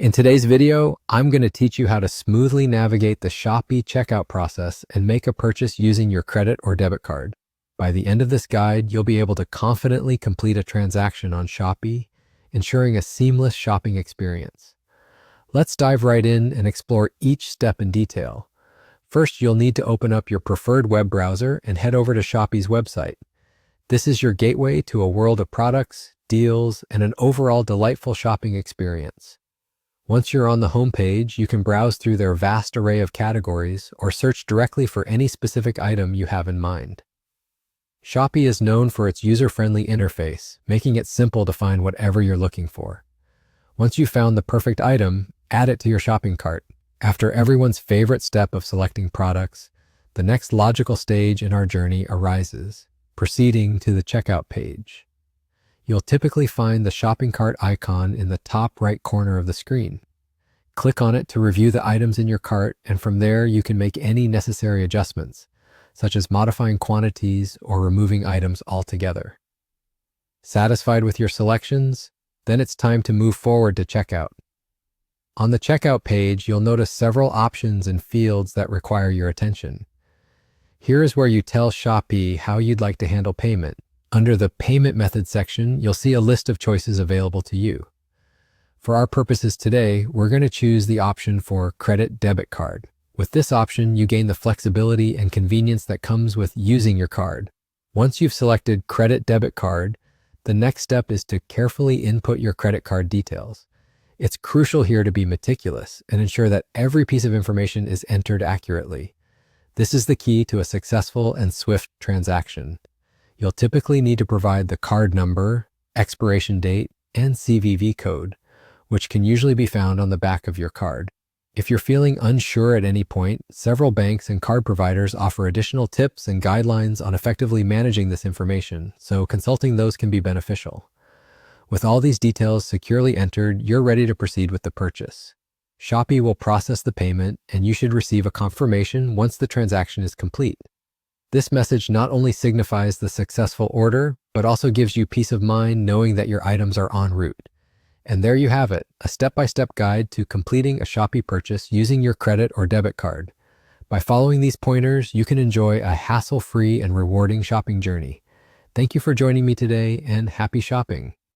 In today's video, I'm going to teach you how to smoothly navigate the Shopee checkout process and make a purchase using your credit or debit card. By the end of this guide, you'll be able to confidently complete a transaction on Shopee, ensuring a seamless shopping experience. Let's dive right in and explore each step in detail. First, you'll need to open up your preferred web browser and head over to Shopee's website. This is your gateway to a world of products, deals, and an overall delightful shopping experience. Once you're on the homepage, you can browse through their vast array of categories or search directly for any specific item you have in mind. Shopee is known for its user-friendly interface, making it simple to find whatever you're looking for. Once you've found the perfect item, add it to your shopping cart. After everyone's favorite step of selecting products, the next logical stage in our journey arises, proceeding to the checkout page. You'll typically find the shopping cart icon in the top right corner of the screen. Click on it to review the items in your cart, and from there you can make any necessary adjustments, such as modifying quantities or removing items altogether. Satisfied with your selections? Then it's time to move forward to checkout. On the checkout page, you'll notice several options and fields that require your attention. Here is where you tell Shopee how you'd like to handle payment. Under the Payment Method section, you'll see a list of choices available to you. For our purposes today, we're going to choose the option for Credit Debit Card. With this option, you gain the flexibility and convenience that comes with using your card. Once you've selected Credit Debit Card, the next step is to carefully input your credit card details. It's crucial here to be meticulous and ensure that every piece of information is entered accurately. This is the key to a successful and swift transaction. You'll typically need to provide the card number, expiration date, and CVV code, which can usually be found on the back of your card. If you're feeling unsure at any point, several banks and card providers offer additional tips and guidelines on effectively managing this information, so consulting those can be beneficial. With all these details securely entered, you're ready to proceed with the purchase. Shopee will process the payment, and you should receive a confirmation once the transaction is complete. This message not only signifies the successful order, but also gives you peace of mind knowing that your items are en route. And there you have it, a step-by-step guide to completing a Shopee purchase using your credit or debit card. By following these pointers, you can enjoy a hassle-free and rewarding shopping journey. Thank you for joining me today, and happy shopping.